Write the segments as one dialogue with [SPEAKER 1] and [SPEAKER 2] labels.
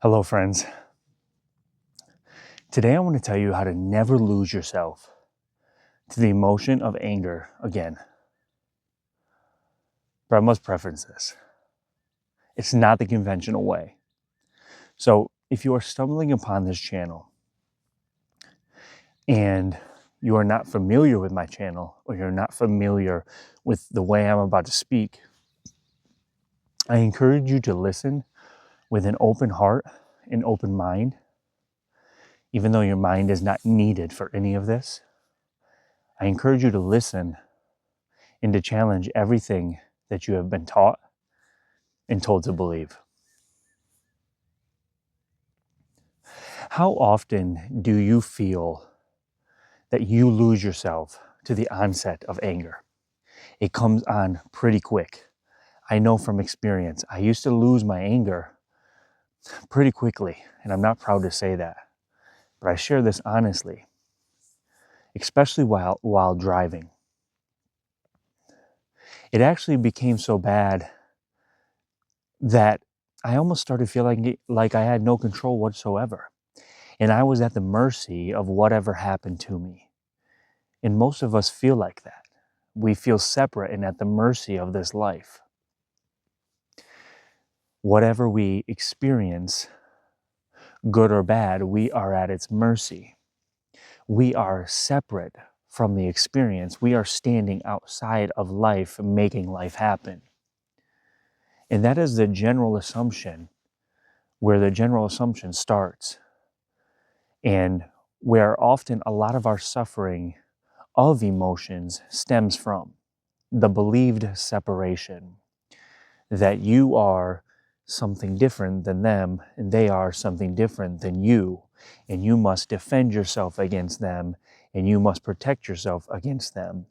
[SPEAKER 1] Hello, friends. Today I want to tell you how to never lose yourself to the emotion of anger again. But I must preference this. It's not the conventional way. So if you are stumbling upon this channel and you are not familiar with my channel, or you're not familiar with the way I'm about to speak, I encourage you to listen with an open heart and open mind, even though your mind is not needed for any of this. I encourage you to listen and to challenge everything that you have been taught and told to believe. How often do you feel that you lose yourself to the onset of anger? It comes on pretty quick. I know from experience, I used to lose my anger pretty quickly, and I'm not proud to say that, but I share this honestly, especially while driving. It actually became so bad that I almost started feeling like I had no control whatsoever. And I was at the mercy of whatever happened to me. And most of us feel like that. We feel separate and at the mercy of this life. Whatever we experience, good or bad, we are at its mercy. We are separate from the experience. We are standing outside of life, making life happen. And that is the general assumption, where the general assumption starts. And where often a lot of our suffering of emotions stems from the believed separation, that you are something different than them and they are something different than you, and you must defend yourself against them and you must protect yourself against them.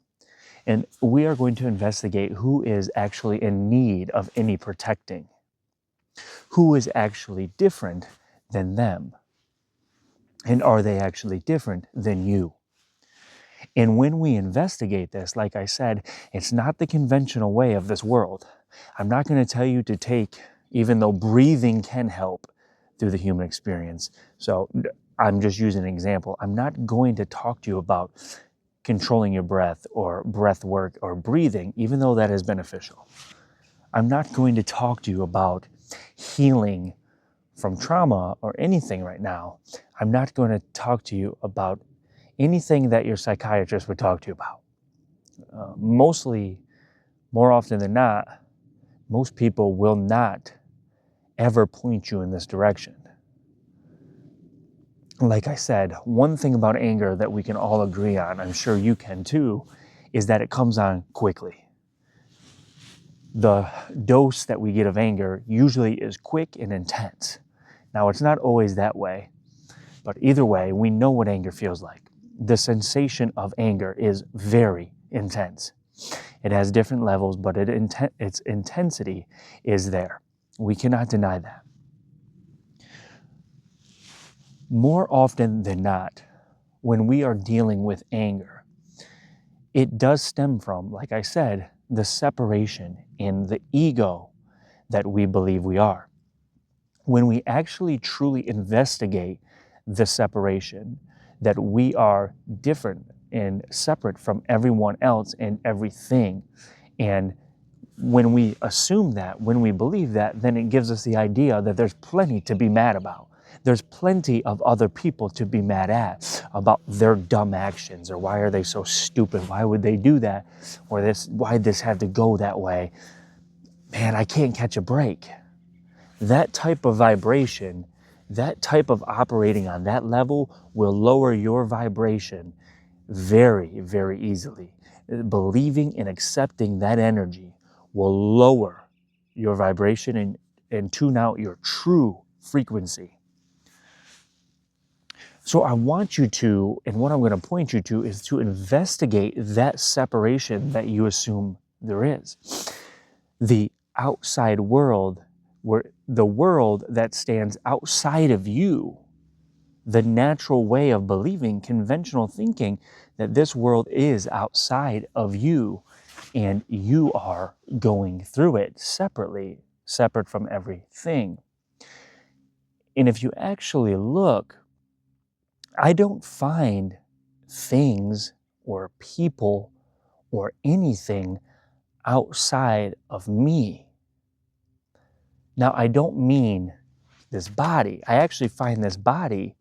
[SPEAKER 1] And we are going to investigate who is actually in need of any protecting, who is actually different than them, and are they actually different than you? And when we investigate this, like I said, it's not the conventional way of this world. I'm not going to tell you to take, even though breathing can help through the human experience. So I'm just using an example. I'm not going to talk to you about controlling your breath or breath work or breathing, even though that is beneficial. I'm not going to talk to you about healing from trauma or anything right now. I'm not going to talk to you about anything that your psychiatrist would talk to you about. More often than not, most people will not ever point you in this direction. Like I said, one thing about anger that we can all agree on, I'm sure you can too, is that it comes on quickly. The dose that we get of anger usually is quick and intense. Now, it's not always that way, but either way, we know what anger feels like. The sensation of anger is very intense. It has different levels, but its intensity is there. We cannot deny that. More often than not, when we are dealing with anger, it does stem from, like I said, the separation in the ego that we believe we are. When we actually truly investigate the separation, that we are different and separate from everyone else and everything. And when we assume that, when we believe that, then it gives us the idea that there's plenty to be mad about. There's plenty of other people to be mad at about their dumb actions, or why are they so stupid? Why would they do that? Or why'd this have to go that way? Man, I can't catch a break. That type of vibration, that type of operating on that level will lower your vibration very, very easily. Believing and accepting that energy will lower your vibration and tune out your true frequency. So I want you to, and what I'm going to point you to, is to investigate that separation that you assume there is. The outside world, where the world that stands outside of you, the natural way of believing, conventional thinking, that this world is outside of you and you are going through it separately, separate from everything. And if you actually look, I don't find things or people or anything outside of me. Now, I don't mean this body. I actually find this body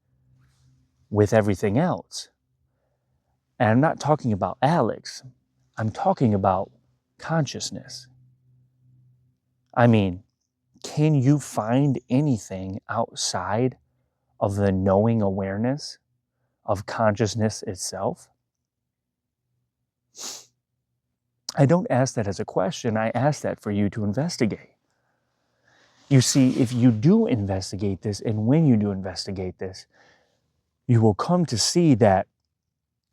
[SPEAKER 1] with everything else. And I'm not talking about Alex. I'm talking about consciousness. I mean, can you find anything outside of the knowing awareness of consciousness itself? I don't ask that as a question. I ask that for you to investigate. You see, if you do investigate this, and when you do investigate this, you will come to see that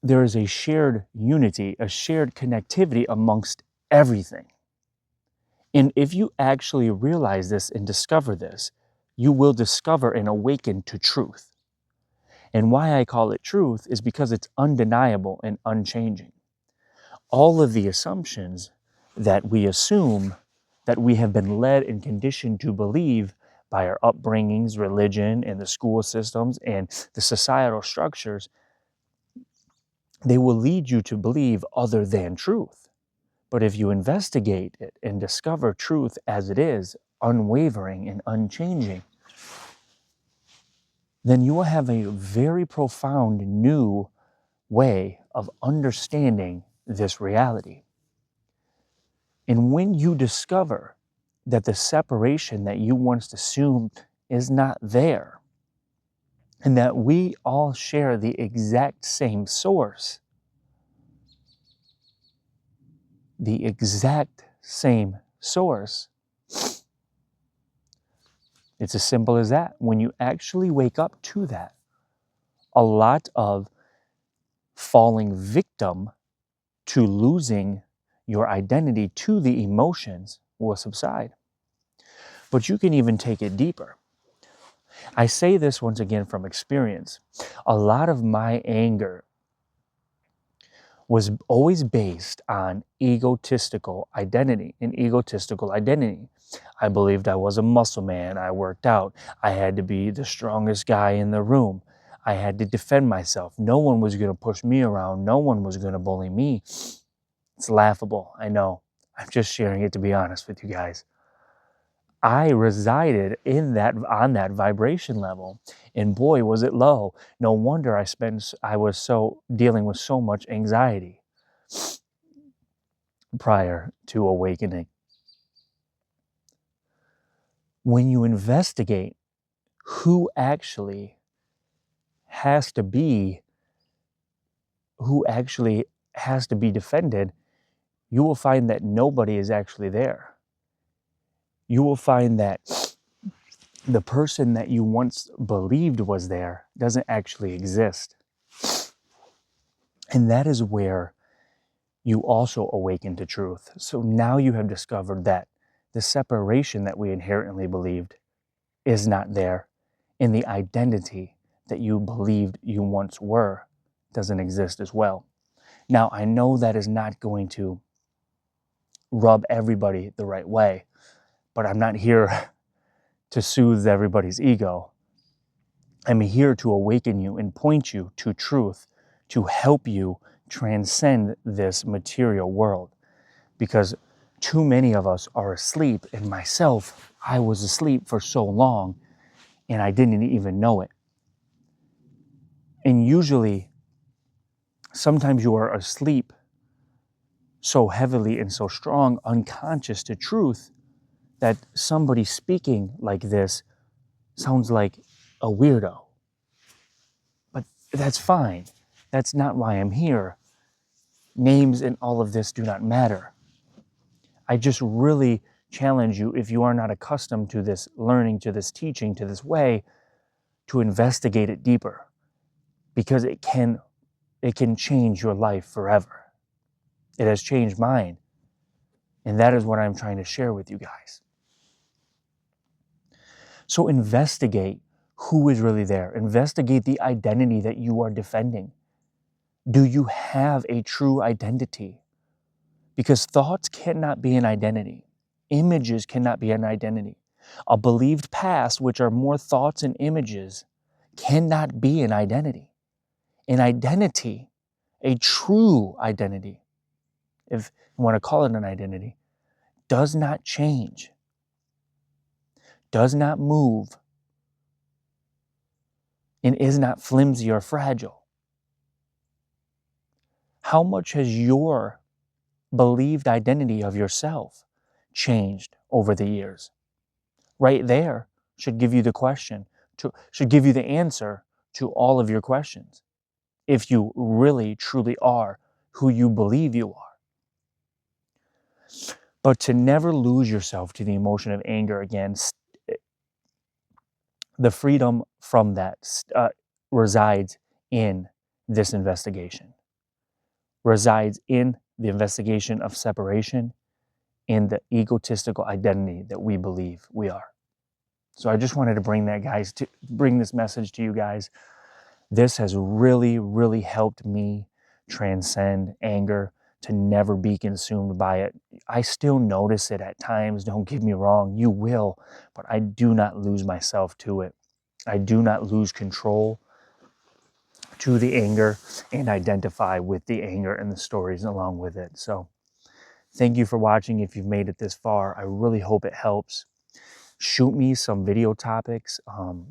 [SPEAKER 1] there is a shared unity, a shared connectivity amongst everything. And if you actually realize this and discover this, you will discover and awaken to truth. And why I call it truth is because it's undeniable and unchanging. All of the assumptions that we assume, that we have been led and conditioned to believe by our upbringings, religion, and the school systems and the societal structures, they will lead you to believe other than truth. But if you investigate it and discover truth as it is, unwavering and unchanging, then you will have a very profound new way of understanding this reality. And when you discover that the separation that you once assumed is not there, and that we all share the exact same source, the exact same source, it's as simple as that. When you actually wake up to that, a lot of falling victim to losing your identity to the emotions will subside. But you can even take it deeper. I say this once again from experience. A lot of my anger was always based on egotistical identity, an egotistical identity. I believed I was a muscle man. I worked out. I had to be the strongest guy in the room. I had to defend myself. No one was going to push me around. No one was going to bully me. It's laughable. I know. I'm just sharing it to be honest with you guys. I resided on that vibration level, and boy, was it low. No wonder I was so dealing with so much anxiety prior to awakening. When you investigate who actually has to be defended, you will find that nobody is actually there. You will find that the person that you once believed was there doesn't actually exist. And that is where you also awaken to truth. So now you have discovered that the separation that we inherently believed is not there, and the identity that you believed you once were doesn't exist as well. Now, I know that is not going to rub everybody the right way, but I'm not here to soothe everybody's ego. I'm here to awaken you and point you to truth, to help you transcend this material world. Because too many of us are asleep, and myself, I was asleep for so long, and I didn't even know it. And usually, sometimes you are asleep so heavily and so strong, unconscious to truth, that somebody speaking like this sounds like a weirdo. But that's fine. That's not why I'm here. Names and all of this do not matter. I just really challenge you, if you are not accustomed to this learning, to this teaching, to this way, to investigate it deeper, because it can change your life forever. It has changed mine. And that is what I'm trying to share with you guys. So investigate who is really there. Investigate the identity that you are defending. Do you have a true identity? Because thoughts cannot be an identity. Images cannot be an identity. A believed past, which are more thoughts and images, cannot be an identity. An identity, a true identity, if you want to call it an identity, does not change, does not move, and is not flimsy or fragile. How much has your believed identity of yourself changed over the years? Right there should give you the question, should give you the answer to all of your questions, if you really, truly are who you believe you are. But to never lose yourself to the emotion of anger again, the freedom from that resides in this investigation, resides in the investigation of separation, in the egotistical identity that we believe we are. So I just wanted to bring that, guys, to bring this message to you guys. This has really, really helped me transcend anger, to never be consumed by it. I still notice it at times, don't get me wrong, you will, but I do not lose myself to it. I do not lose control to the anger and identify with the anger and the stories along with it. So thank you for watching. If you've made it this far, I really hope it helps. Shoot me some video topics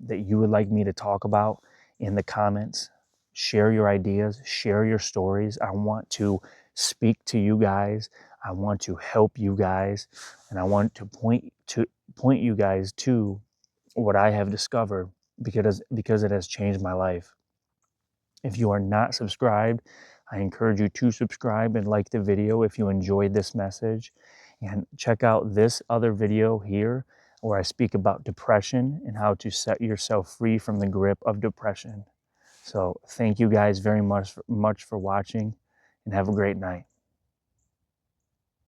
[SPEAKER 1] that you would like me to talk about in the comments. Share your ideas, share your stories. I want to speak to you guys. I want to help you guys, and I want to point you guys to what I have discovered, because it has changed my life. If you are not subscribed, I encourage you to subscribe and like the video if you enjoyed this message. And check out this other video here where I speak about depression and how to set yourself free from the grip of depression. So thank you guys very much for watching, and have a great night.